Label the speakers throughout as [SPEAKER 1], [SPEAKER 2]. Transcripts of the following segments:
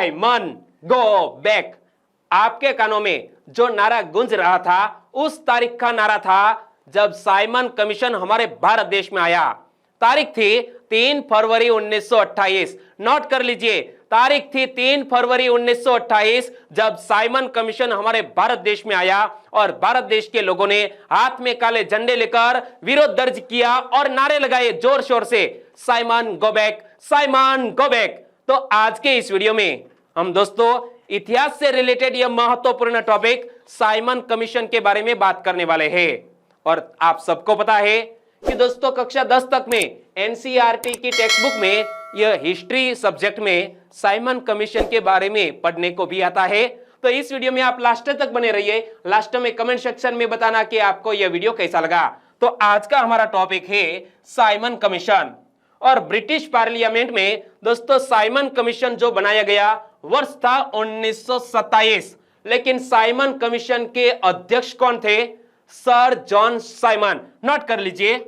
[SPEAKER 1] Simon go back. आपके कानों में जो नारा गूंज रहा था उस तारीख का नारा था जब साइमन कमीशन हमारे भारत देश में आया। तारीख थी 3 फरवरी 1928। नोट कर लीजिए, तारीख थी 3 फरवरी 1928 जब साइमन कमीशन हमारे भारत देश में आया और भारत देश के लोगों ने हाथ में काले झंडे लेकर विरोध दर्ज किया और नारे लगाए जोर शोर से, Simon go back, Simon go back. तो आज के इस वीडियो में हम दोस्तों इतिहास से रिलेटेड यह महत्वपूर्ण टॉपिक साइमन कमीशन के बारे में बात करने वाले हैं। और आप सबको पता है कि दोस्तों कक्षा 10 तक में एनसीईआरटी की टेक्स्ट बुक में यह हिस्ट्री सब्जेक्ट में साइमन कमीशन के बारे में पढ़ने को भी आता है। तो इस वीडियो में आप लास्ट तक बने रहिए। लास्ट में कमेंट सेक्शन में बताना कि आपको यह वीडियो कैसा लगा। तो आज का हमारा टॉपिक है साइमन कमीशन। और ब्रिटिश पार्लियामेंट में दोस्तों साइमन कमीशन जो बनाया गया वर्ष था 1927। लेकिन साइमन कमीशन के अध्यक्ष कौन थे? Sir John Simon. नोट कर लीजिए,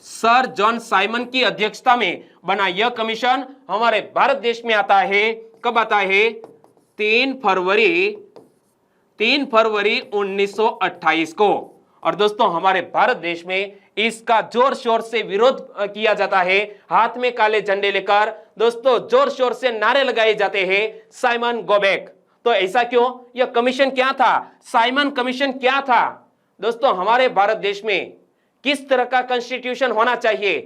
[SPEAKER 1] सर जॉन साइमन की अध्यक्षता में बना यह कमीशन हमारे भारत देश में आता है। कब आता है? 3 फरवरी 1928 को। और दोस्तों हमारे भारत देश में इसका जोर शोर से विरोध किया जाता है। हाथ में काले झंडे लेकर दोस्तों जोर शोर से नारे लगाए जाते हैं, साइमन गो बैक। तो ऐसा क्यों? यह कमीशन क्या था? साइमन कमीशन क्या था? दोस्तों हमारे भारत देश में किस तरह का कॉन्स्टिट्यूशन होना चाहिए,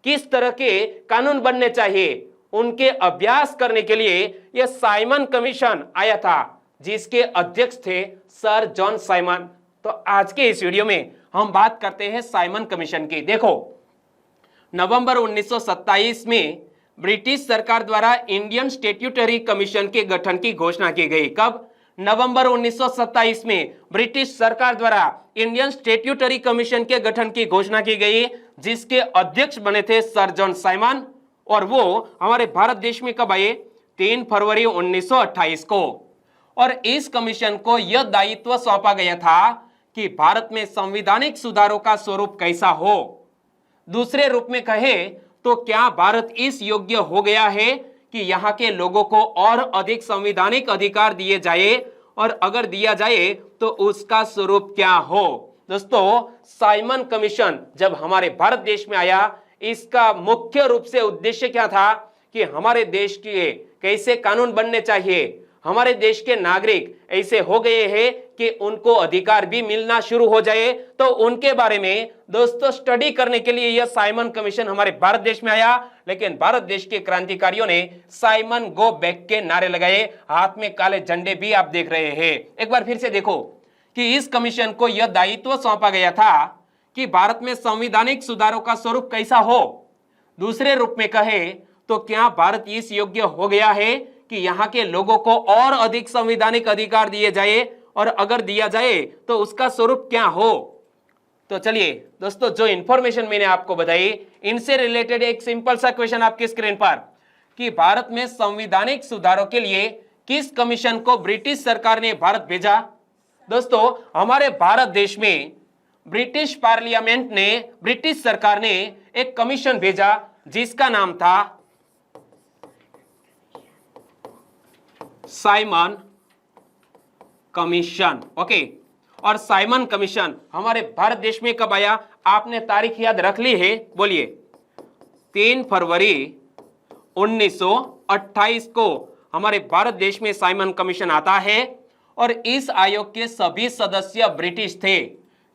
[SPEAKER 1] किस तरह के कानून बनने चाहिए, उनके अभ्यास करने के लिए यह साइमन कमीशन आया था, जिसके अध्यक्ष थे सर जॉन साइमन। तो आज के इस वीडियो में हम बात करते हैं साइमन कमीशन की। देखो, नवंबर 1927 में ब्रिटिश सरकार द्वारा इंडियन स्टैट्यूटरी कमीशन के गठन की घोषणा की गई। कब? नवंबर 1927 में ब्रिटिश सरकार द्वारा इंडियन स्टैट्यूटरी कमीशन के गठन की घोषणा की गई, जिसके अध्यक्ष बने थे सर जॉन साइमन। और वो हमारे भारत देश में कब आए? 3 फरवरी 1928 को। और इस कमीशन को यह दायित्व सौंपा गया था कि भारत में संवैधानिक सुधारों का स्वरूप कैसा हो। दूसरे रूप में कहे तो क्या भारत इस योग्य हो गया है कि यहाँ के लोगों को और अधिक संवैधानिक अधिकार दिए जाए, और अगर दिया जाए तो उसका स्वरूप क्या हो। दोस्तों साइमन कमीशन जब हमारे भारत देश में आया, इसका मुख्य रूप से उद्देश्य क्या था कि हमारे देश के कैसे कानून बनने चाहिए। हमारे देश के नागरिक ऐसे हो गए हैं कि उनको अधिकार भी मिलना शुरू हो जाए, तो उनके बारे में दोस्तों स्टडी करने के लिए यह साइमन कमीशन हमारे भारत देश में आया। लेकिन भारत देश के क्रांतिकारियों ने साइमन गो बैक के नारे लगाए, हाथ में काले झंडे भी आप देख रहे हैं। एक बार फिर से देखो कि इस कमीशन को यह दायित्व सौंपा गया था कि भारत में संवैधानिक सुधारों का स्वरूप कैसा हो। दूसरे रूप में कहे तो क्या भारत इस योग्य हो गया है कि यहाँ के लोगों को और अधिक संवैधानिक अधिकार दिए जाए, और अगर दिया जाए तो उसका स्वरूप क्या हो। तो चलिए दोस्तों, जो इंफॉर्मेशन मैंने आपको बताई इनसे रिलेटेड एक सिंपल सा क्वेश्चन आपकी स्क्रीन पर कि भारत में संवैधानिक सुधारों के लिए किस कमीशन को ब्रिटिश सरकार ने भारत भेजा। दोस्तों हमारे भारत देश में ब्रिटिश पार्लियामेंट ने, ब्रिटिश सरकार ने एक कमीशन भेजा जिसका नाम था साइमन कमीशन। ओके, और साइमन कमीशन हमारे भारत देश में कब आया? आपने तारीख याद रख ली है? बोलिए। 3 फरवरी 1928 को हमारे भारत देश में साइमन कमीशन आता है। और इस आयोग के सभी सदस्य ब्रिटिश थे।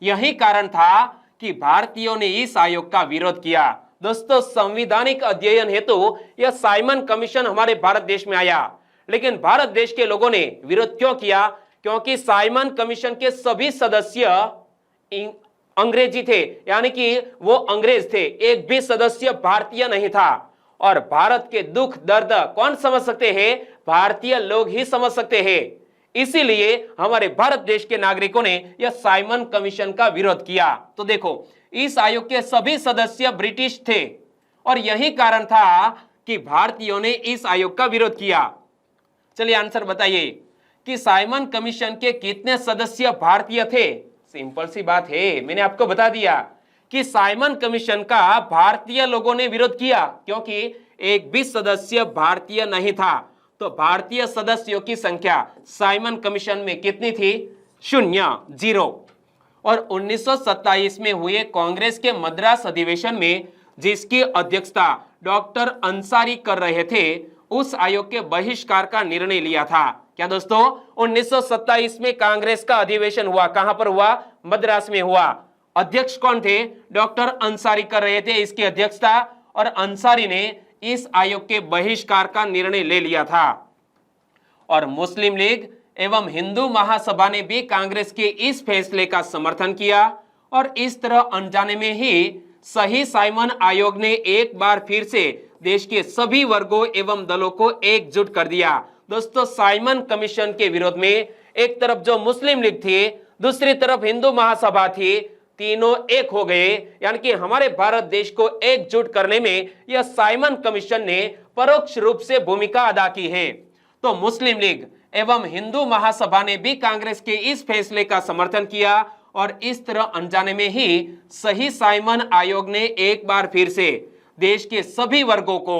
[SPEAKER 1] यही कारण था कि भारतीयों ने इस आयोग का विरोध किया। दोस्तों संवैधानिक अध्ययन हेतु यह साइमन कमीशन हमारे भारत देश में आया, लेकिन भारत देश के लोगों ने विरोध क्यों किया? क्योंकि साइमन कमीशन के सभी सदस्य अंग्रेजी थे, यानी कि वो अंग्रेज थे, एक भी सदस्य भारतीय नहीं था। और भारत के दुख दर्द कौन समझ सकते हैं? भारतीय लोग ही समझ सकते हैं। इसीलिए हमारे भारत देश के नागरिकों ने यह साइमन कमीशन का विरोध किया। तो देखो, इस आयोग के सभी सदस्य ब्रिटिश थे और यही कारण था कि भारतीयों ने इस आयोग का विरोध किया। चलिए आंसर बताइए कि साइमन कमीशन के कितने सदस्य भारतीय थे। सिंपल सी बात है, मैंने आपको बता दिया कि साइमन कमीशन का भारतीय लोगों ने विरोध किया, क्योंकि एक भी सदस्य भारतीय नहीं था। तो भारतीय सदस्यों की संख्या साइमन कमीशन में कितनी थी? 0। और 1927 में हुए कांग्रेस के मद्रास अधिवेशन में जिसकी अध्यक्षता डॉक्टर अंसारी कर रहे थे, उस आयोग के बहिष्कार का निर्णय लिया था। क्या दोस्तों? 1927 में कांग्रेस का अधिवेशन हुआ, कहां पर हुआ? मद्रास में हुआ। अध्यक्ष कौन थे? डॉक्टर अंसारी कर रहे थे इसकी अध्यक्षता, और अंसारी ने इस आयोग के बहिष्कार का निर्णय ले लिया था। और मुस्लिम लीग एवं हिंदू महासभा ने भी कांग्रेस के इस फैसले का समर्थन किया, और इस तरह अनजाने में ही सही साइमन आयोग ने एक बार फिर से देश के सभी वर्गों एवं दलों को एकजुट कर दिया। दोस्तों, साइमन कमीशन के विरोध में एक तरफ जो मुस्लिम लीग थी, दूसरी तरफ हिंदू महासभा थी, तीनों एक हो गए। यानी कि हमारे भारत देश को एकजुट करने में यह साइमन कमीशन ने परोक्ष रूप से भूमिका अदा की है। तो मुस्लिम लीग एवं हिंदू महासभा ने भी कांग्रेस के इस फैसले का समर्थन किया, और इस तरह अनजाने में ही सही साइमन आयोग ने एक बार फिर से देश के सभी वर्गों को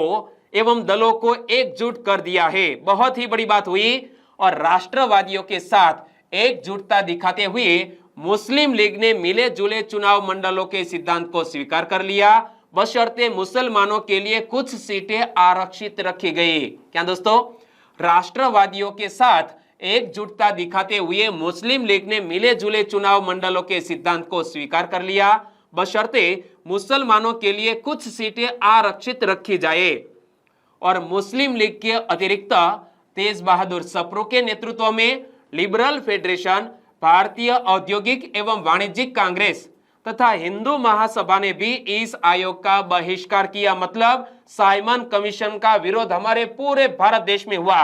[SPEAKER 1] एवं दलों को एकजुट कर दिया है। बहुत ही बड़ी बात हुई। और राष्ट्रवादियों के साथ एकजुटता दिखाते हुए मुस्लिम लीग ने मिले जुले चुनाव मंडलों के सिद्धांत को स्वीकार कर लिया, बशर्ते मुसलमानों के लिए कुछ सीटें आरक्षित रखी गई। क्या दोस्तों? राष्ट्रवादियों के साथ एकजुटता दिखाते हुए मुस्लिम लीग ने मिले जुले चुनाव मंडलों के सिद्धांत को स्वीकार कर लिया, बशर्ते मुसलमानों के लिए कुछ सीटें आरक्षित रखी जाए। और मुस्लिम लीग के अतिरिक्त तेज बहादुर सप्रू के नेतृत्व में लिबरल फेडरेशन, भारतीय औद्योगिक एवं वाणिज्यिक कांग्रेस तथा हिंदू महासभा ने भी इस आयोग का बहिष्कार किया। मतलब साइमन कमीशन का विरोध हमारे पूरे भारत देश में हुआ,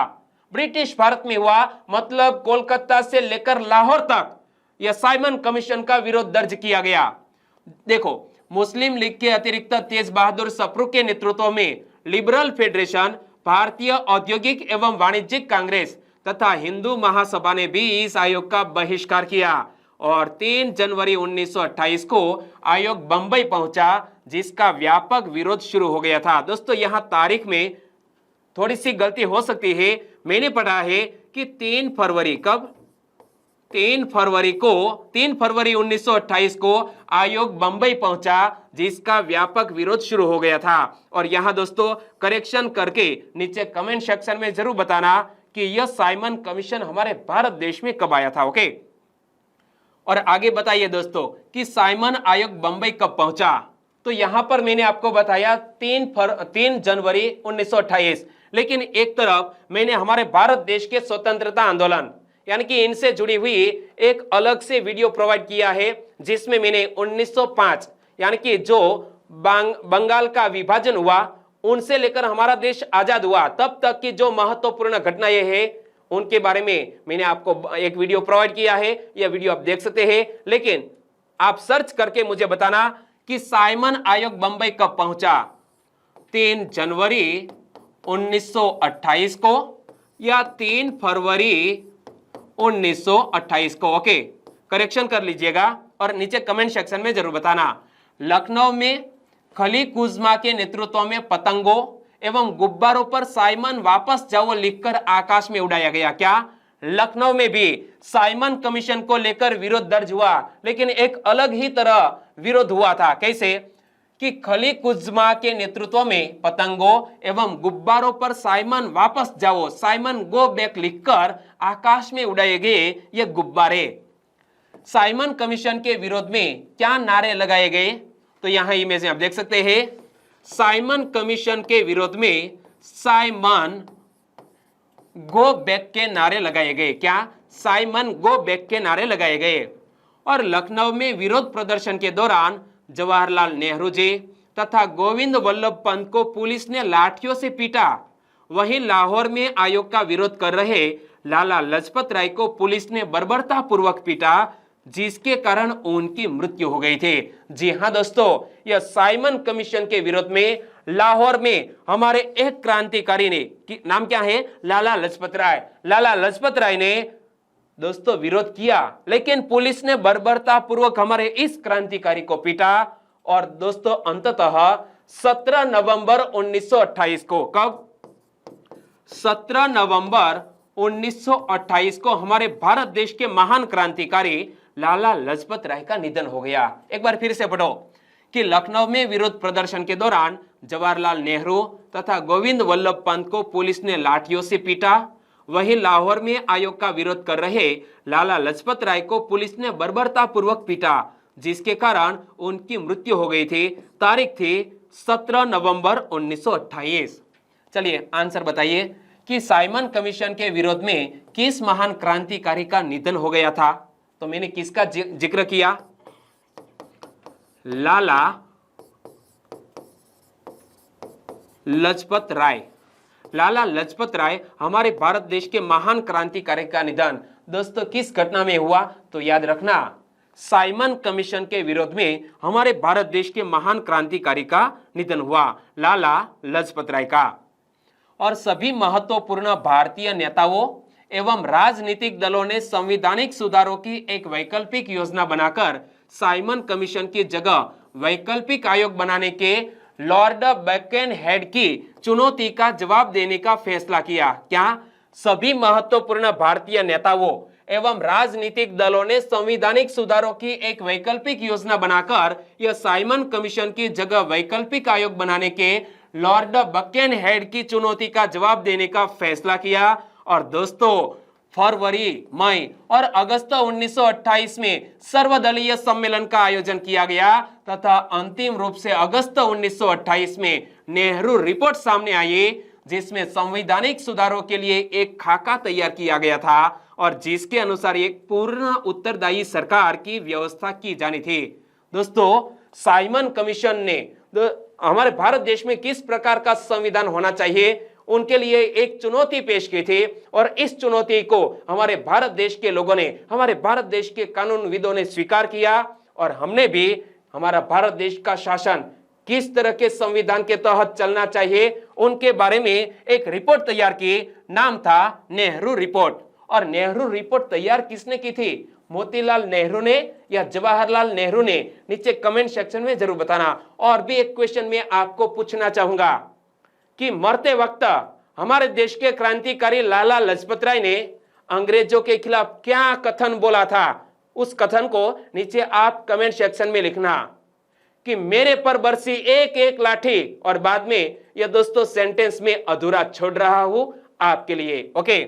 [SPEAKER 1] ब्रिटिश भारत में हुआ। मतलब कोलकाता से लेकर लाहौर तक यह साइमन कमीशन का विरोध दर्ज किया गया। देखो, मुस्लिम लीग के अतिरिक्त तेज बहादुर सप्रू के नेतृत्व में लिबरल फेडरेशन, भारतीय औद्योगिक एवं वाणिज्यिक कांग्रेस तथा हिंदू महासभा ने भी इस आयोग का बहिष्कार किया। और 3 जनवरी 1928 को आयोग बंबई पहुंचा, जिसका व्यापक विरोध शुरू हो गया था। दोस्तों, यहां तारीख में थोड़ी सी गलती हो सकती है। मैंने पढ़ा है कि 3 फरवरी, कब? 3 फरवरी 1928 को आयोग बंबई पहुंचा, जिसका व्यापक विरोध शुरू हो गया था। और यहां दोस्तों करेक्शन करके नीचे कमेंट सेक्शन में जरूर बताना कि यह साइमन कमीशन हमारे भारत देश में कब आया था। ओके, और आगे बताइए दोस्तों कि साइमन आयोग बंबई कब पहुंचा। तो यहां पर मैंने आपको बताया 3 जनवरी 1928, लेकिन एक तरफ मैंने हमारे भारत देश के स्वतंत्रता आंदोलन यानी कि इनसे जुड़ी हुई एक अलग से वीडियो प्रोवाइड किया है, जिसमें मैंने 1905 यानी कि जो बंगाल का विभाजन हुआ उनसे लेकर हमारा देश आजाद हुआ तब तक की जो महत्वपूर्ण घटनाएं हैं उनके बारे में मैंने आपको एक वीडियो प्रोवाइड किया है। यह वीडियो आप देख सकते हैं, लेकिन आप सर्च करके मुझे बताना कि साइमन आयोग बंबई कब पहुंचा, 3 जनवरी 1928 को या 3 फरवरी 1928 को। ओके, करेक्शन कर लीजिएगा और नीचे कमेंट सेक्शन में जरूर बताना। लखनऊ में खली कुज्मा के नेतृत्व में पतंगों एवं गुब्बारों पर साइमन वापस जाओ लिखकर आकाश में उड़ाया गया। क्या लखनऊ में भी साइमन कमीशन को लेकर विरोध दर्ज हुआ, लेकिन एक अलग ही तरह विरोध हुआ था। कैसे कि खली कुज्मा के नेतृत्व में पतंगों एवं गुब्बारों पर साइमन वापस जाओ, साइमन गो बैक लिखकर आकाश में उड़ाए गए ये गुब्बारे। साइमन कमीशन के विरोध में क्या नारे लगाए गए, तो यहां इमेज में आप देख सकते हैं। साइमन कमीशन के विरोध में साइमन गो बैक के नारे लगाए गए। क्या? साइमन गो बैक के नारे लगाए गए। और लखनऊ में विरोध प्रदर्शन के दौरान जवाहरलाल नेहरू जी तथा गोविंद वल्लभ पंत को पुलिस ने लाठियों से पीटा। वहीं लाहौर में आयोग का विरोध कर रहे लाला लजपत राय को पुलिस ने बर्बरता पूर्वक पीटा, जिसके कारण उनकी मृत्यु हो गई थी। जी हां दोस्तों, यह साइमन कमीशन के विरोध में लाहौर में हमारे एक क्रांतिकारी ने, नाम क्या है? लाला लजपत राय। लाला लजपत राय ने दोस्तों विरोध किया, लेकिन पुलिस ने बर्बरता पूर्वक हमारे इस क्रांतिकारी को पीटा और दोस्तों अंततः 17 नवंबर 1928 को, कब? 17 नवंबर 1928 को हमारे भारत देश के महान क्रांतिकारी लाला लाजपत राय का निधन हो गया। एक बार फिर से पढ़ो कि लखनऊ में विरोध प्रदर्शन के दौरान जवाहरलाल नेहरू तथा गोविंद वल्लभ पंत को पुलिस ने लाठियों से पीटा। वहीं लाहौर में आयोग का विरोध कर रहे लाला लाजपत राय को पुलिस ने बर्बरतापूर्वक पीटा, जिसके कारण उनकी मृत्यु हो गई थी। तारीख थी 17 नवंबर 1928। चलिए आंसर बताइए कि साइमन कमीशन के विरोध में किस महान क्रांतिकारी का निधन हो गया था? तो मैंने किसका जिक्र किया? लाला लाजपत राय। लाला लाजपत राय हमारे भारत देश के महान क्रांतिकारी का निधन दोस्तों किस घटना में हुआ? तो याद रखना, साइमन कमीशन के विरोध में हमारे भारत देश के महान क्रांतिकारी का निधन हुआ, लाला लाजपत राय का। और सभी महत्वपूर्ण भारतीय नेताओं एवं राजनीतिक दलों ने संवैधानिक सुधारों की एक वैकल्पिक योजना बनाकर साइमन कमीशन की जगह वैकल्पिक आयोग बनाने के लॉर्ड बकेनहेड की चुनौती का जवाब देने का फैसला किया। क्या? सभी महत्वपूर्ण भारतीय नेताओं एवं राजनीतिक दलों ने संवैधानिक सुधारों की एक वैकल्पिक योजना बनाकर यह साइमन कमीशन की जगह वैकल्पिक आयोग बनाने के लॉर्ड बकेनहेड की चुनौती का जवाब देने का फैसला किया। और दोस्तों फरवरी, मई और अगस्त 1928 में सर्वदलीय सम्मेलन का आयोजन किया गया तथा अंतिम रूप से अगस्त 1928 में नेहरू रिपोर्ट सामने आई, जिसमें संवैधानिक सुधारों के लिए एक खाका तैयार किया गया था और जिसके अनुसार एक पूर्ण उत्तरदायी सरकार की व्यवस्था की जानी थी। दोस्तों साइमन कमीशन ने हमारे भारत देश में किस प्रकार का संविधान होना चाहिए उनके लिए एक चुनौती पेश की थी और इस चुनौती को हमारे भारत देश के लोगों ने, हमारे भारत देश के कानूनविदों ने स्वीकार किया और हमने भी हमारा भारत देश का शासन किस तरह के संविधान के तहत चलना चाहिए उनके बारे में एक रिपोर्ट तैयार की। नाम था नेहरू रिपोर्ट। और नेहरू रिपोर्ट तैयार किसने की थी? मोतीलाल नेहरू ने या जवाहरलाल नेहरू ने? नीचे कमेंट सेक्शन में जरूर बताना। और भी एक क्वेश्चन में आपको पूछना चाहूंगा कि मरते वक्त हमारे देश के क्रांतिकारी लाला लाजपत राय ने अंग्रेजों के खिलाफ क्या कथन बोला था? उस कथन को नीचे आप कमेंट सेक्शन में लिखना कि मेरे पर बरसी एक एक लाठी, और बाद में यह दोस्तों सेंटेंस में अधूरा छोड़ रहा हूं आपके लिए। ओके,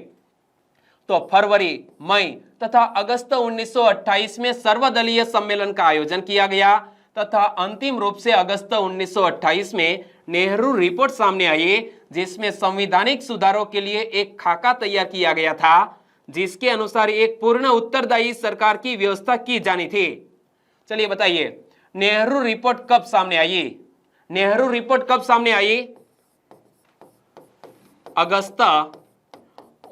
[SPEAKER 1] तो फरवरी, मई तथा अगस्त 1928 में सर्वदलीय सम्मेलन का आयोजन किया गया तथा अंतिम रूप से अगस्त 1928 में नेहरू रिपोर्ट सामने आई, जिसमें संवैधानिक सुधारों के लिए एक खाका तैयार किया गया था, जिसके अनुसार एक पूर्ण उत्तरदायी सरकार की व्यवस्था की जानी थी। चलिए बताइए नेहरू रिपोर्ट कब सामने आई? नेहरू रिपोर्ट कब सामने आई? अगस्त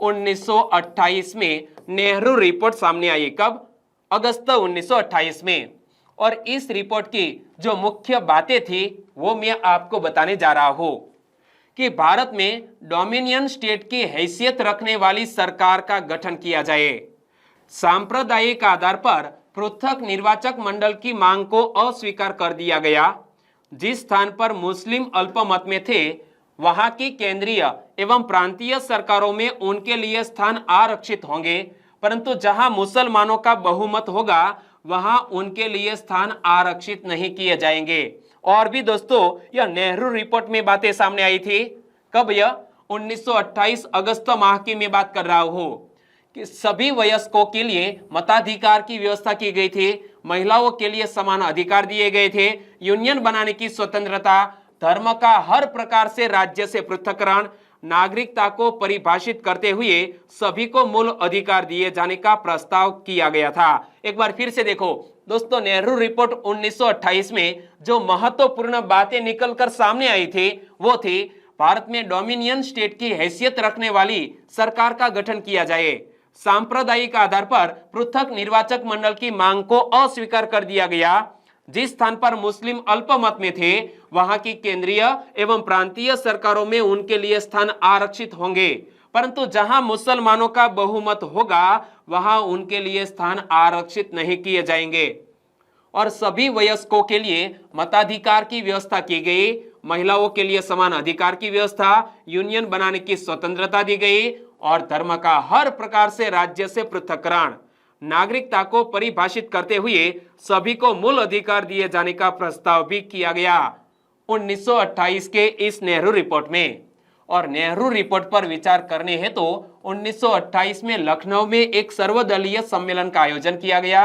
[SPEAKER 1] 1928 में नेहरू रिपोर्ट सामने आई। कब? अगस्त 1928 में। और इस रिपोर्ट की जो मुख्य बातें थी वो मैं आपको बताने जा रहा हूं कि भारत में डोमिनियन स्टेट की हैसियत रखने वाली सरकार का गठन किया जाए, सांप्रदायिक आधार पर पृथक निर्वाचक मंडल की मांग को अस्वीकार कर दिया गया, जिस स्थान पर मुस्लिम अल्पमत में थे वहां की केंद्रीय एवं प्रांतीय सरकारों में उनके लिए स्थान आरक्षित होंगे, परंतु जहां मुसलमानों का बहुमत होगा वहां उनके लिए स्थान आरक्षित नहीं किए जाएंगे। और भी दोस्तों यह नेहरू रिपोर्ट में बातें सामने आई थी। कब? यह 1928 अगस्त माह की मैं बात कर रहा हूं कि सभी वयस्कों के लिए मताधिकार की व्यवस्था की गई थी, महिलाओं के लिए समान अधिकार दिए गए थे, यूनियन बनाने की स्वतंत्रता, धर्म का हर प्रकार से राज्य से पृथककरण, नागरिकता को परिभाषित करते हुए सभी को मूल अधिकार दिए जाने का प्रस्ताव किया गया था। एक बार फिर से देखो दोस्तों, नेहरू रिपोर्ट 1928 में जो महत्वपूर्ण बातें निकलकर सामने आई थी वो थी भारत में डोमिनियन स्टेट की हैसियत रखने वाली सरकार का गठन किया जाए, सांप्रदायिक आधार पर पृथक निर्वाचक मंडल की मांग को अस्वीकार कर दिया गया, जिस स्थान पर मुस्लिम अल्पमत में थे वहां की केंद्रीय एवं प्रांतीय सरकारों में उनके लिए स्थान आरक्षित होंगे, परंतु जहां मुसलमानों का बहुमत होगा वहां उनके लिए स्थान आरक्षित नहीं किए जाएंगे। और सभी वयस्कों के लिए मताधिकार की व्यवस्था की गई, महिलाओं के लिए समान अधिकार की व्यवस्था, यूनियन बनाने की स्वतंत्रता दी गई और धर्म का हर प्रकार से राज्य से पृथक्करण, नागरिकता को परिभाषित करते हुए सभी को मूल अधिकार दिए जाने का प्रस्ताव भी किया गया 1928 के इस नेहरू रिपोर्ट में। और नेहरू रिपोर्ट पर विचार करने हेतु 1928 में लखनऊ में एक सर्वदलीय सम्मेलन का आयोजन किया गया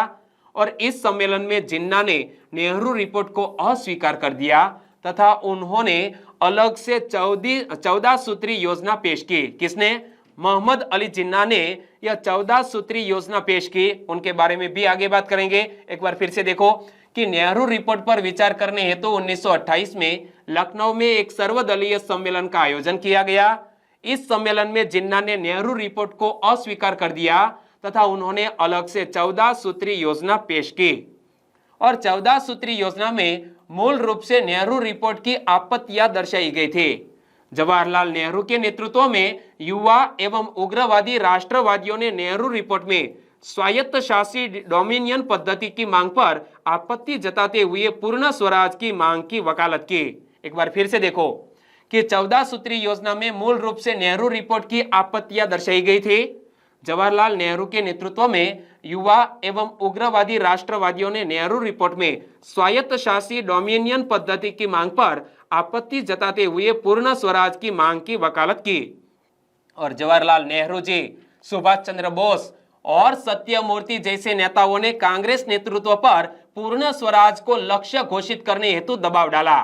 [SPEAKER 1] और इस सम्मेलन में जिन्ना ने नेहरू रिपोर्ट को अस्वीकार कर दिया तथा उन्होंने अलग से 14 सूत्री योजना पेश की। किसने? मोहम्मद अली जिन्ना ने यह 14 सूत्री योजना पेश की। उनके बारे में भी आगे बात करेंगे। एक बार फिर से देखो कि नेहरू रिपोर्ट पर विचार करने हेतु 1928 में लखनऊ में एक सर्वदलीय सम्मेलन का आयोजन किया गया। इस सम्मेलन में जिन्ना ने नेहरू रिपोर्ट को अस्वीकार कर दिया तथा उन्होंने अलग से 14 सूत्री योजना पेश की और 14 सूत्री योजना में मूल रूप से नेहरू रिपोर्ट की आपत्तियां दर्शाई गई थी। जवाहरलाल नेहरू के नेतृत्व में युवा एवं उग्रवादी राष्ट्रवादियों ने नेहरू रिपोर्ट में स्वायत्त शासी डोमिनियन पद्धति की मांग पर आपत्ति जताते हुए पूर्ण स्वराज की मांग की वकालत की। एक बार फिर से देखो कि 14 सूत्री योजना में मूल रूप से नेहरू रिपोर्ट की आपत्तियां दर्शाई गई थी। जवाहरलाल नेहरू के नेतृत्व में युवा एवं उग्रवादी राष्ट्रवादियों ने नेहरू रिपोर्ट में स्वायत्त शासी डोमिनियन पद्धति की मांग पर आपत्ति जताते हुए पूर्ण स्वराज की मांग की वकालत की और जवाहरलाल नेहरू जी, सुभाष चंद्र बोस और सत्यमूर्ति जैसे नेताओं ने कांग्रेस नेतृत्व पर पूर्ण स्वराज को लक्ष्य घोषित करने हेतु दबाव डाला।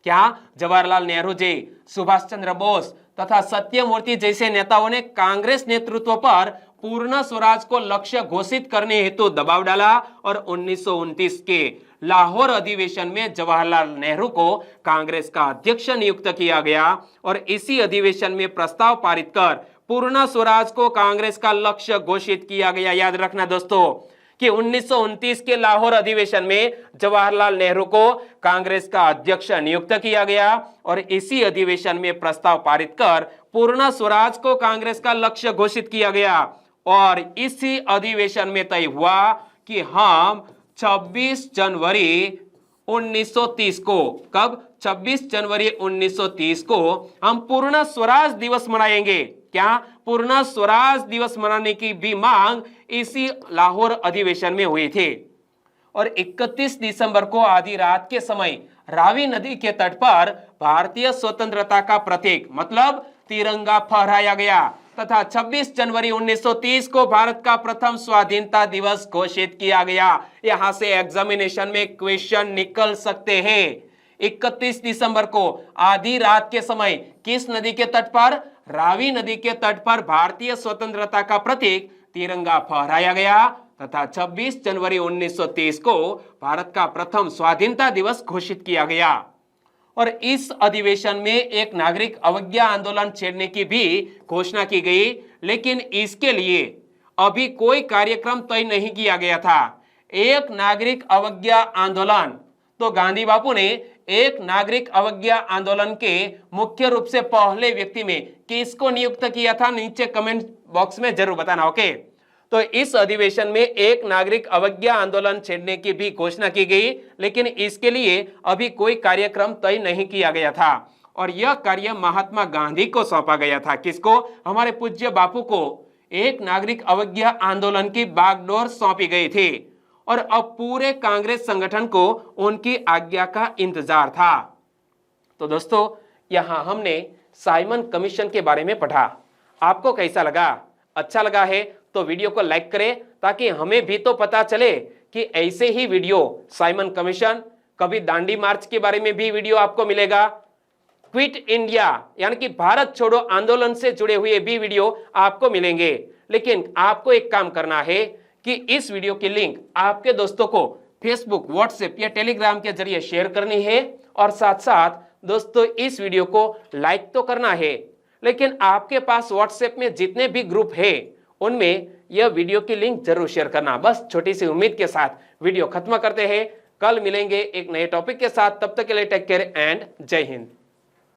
[SPEAKER 1] क्या? जवाहरलाल नेहरू जी, सुभाष चंद्र बोस तथा सत्यमूर्ति जैसे नेताओं ने कांग्रेस नेतृत्व पर पूर्ण स्वराज को लक्ष्य घोषित करने हेतु दबाव डाला और 1929 के लाहौर अधिवेशन में जवाहरलाल नेहरू को कांग्रेस का अध्यक्ष नियुक्त किया गया और इसी अधिवेशन में प्रस्ताव पारित कर पूर्ण स्वराज को कांग्रेस का लक्ष्य घोषित किया गया। याद रखना दोस्तों कि 1929 के लाहौर अधिवेशन में जवाहरलाल नेहरू को कांग्रेस का अध्यक्ष नियुक्त किया गया और इसी अधिवेशन में प्रस्ताव पारित कर पूर्ण स्वराज को कांग्रेस का लक्ष्य घोषित किया गया और इसी अधिवेशन में तय हुआ कि हम 26 जनवरी 1930 को, कब? 26 जनवरी 1930 को हम पूर्ण स्वराज दिवस मनाएंगे। क्या? पूर्ण स्वराज दिवस मनाने की भी मांग इसी लाहौर अधिवेशन में हुई थी और 31 दिसंबर को आधी रात के समय रावी नदी के तट पर भारतीय स्वतंत्रता का प्रतीक मतलब तिरंगा फहराया गया तथा 26 जनवरी 1930 को भारत का प्रथम स्वाधीनता दिवस घोषित किया गया। यहां से एग्जामिनेशन में क्वेश्चन निकल सकते हैं। 31 दिसंबर को आधी रात के समय किस नदी के तट पर? रावी नदी के तट पर भारतीय स्वतंत्रता का प्रतीक तिरंगा फहराया गया तथा 26 जनवरी 1930 को भारत का प्रथम स्वाधीनता दिवस घोषित किया गया और इस अधिवेशन में एक नागरिक अवज्ञा आंदोलन छेड़ने की भी घोषणा की गई, लेकिन इसके लिए अभी कोई कार्यक्रम तय नहीं किया गया था। एक नागरिक अवज्ञा आंदोलन, तो गांधी बापू ने एक नागरिक अवज्ञा आंदोलन के मुख्य रूप से पहले व्यक्ति में किसको नियुक्त किया था? नीचे कमेंट बॉक्स में जरूर बताना। ओके, तो इस अधिवेशन में एक नागरिक अवज्ञा आंदोलन छेड़ने की भी घोषणा की गई, लेकिन इसके लिए अभी कोई कार्यक्रम तय नहीं किया गया था और यह कार्य महात्मा गांधी को सौंपा गया था। किसको? हमारे पूज्य बापू को एक नागरिक अवज्ञा आंदोलन की बागडोर सौंपी गई थी और अब पूरे कांग्रेस संगठन को उनकी आज्ञा का इंतजार था। तो दोस्तों, यहां हमने साइमन कमीशन के बारे में पढ़ा। आपको कैसा लगा? अच्छा लगा है तो वीडियो को लाइक करें ताकि हमें भी तो पता चले कि ऐसे ही वीडियो साइमन कमीशन, कभी दांडी मार्च के बारे में भी वीडियो आपको मिलेगा, क्विट इंडिया यानी कि भारत छोड़ो आंदोलन से जुड़े हुए भी वीडियो आपको मिलेंगे। लेकिन आपको एक काम करना है कि इस वीडियो की लिंक आपके दोस्तों को फेसबुक, व्हाट्सएप या टेलीग्राम के जरिए शेयर करनी है और साथ साथ दोस्तों इस वीडियो को लाइक तो करना है, लेकिन आपके पास व्हाट्सएप में जितने भी ग्रुप है उनमें यह वीडियो की लिंक जरूर शेयर करना। बस छोटी सी उम्मीद के साथ वीडियो खत्म करते हैं। कल मिलेंगे एक नए टॉपिक के साथ, तब तक के लिए टेक केयर एंड जय हिंद।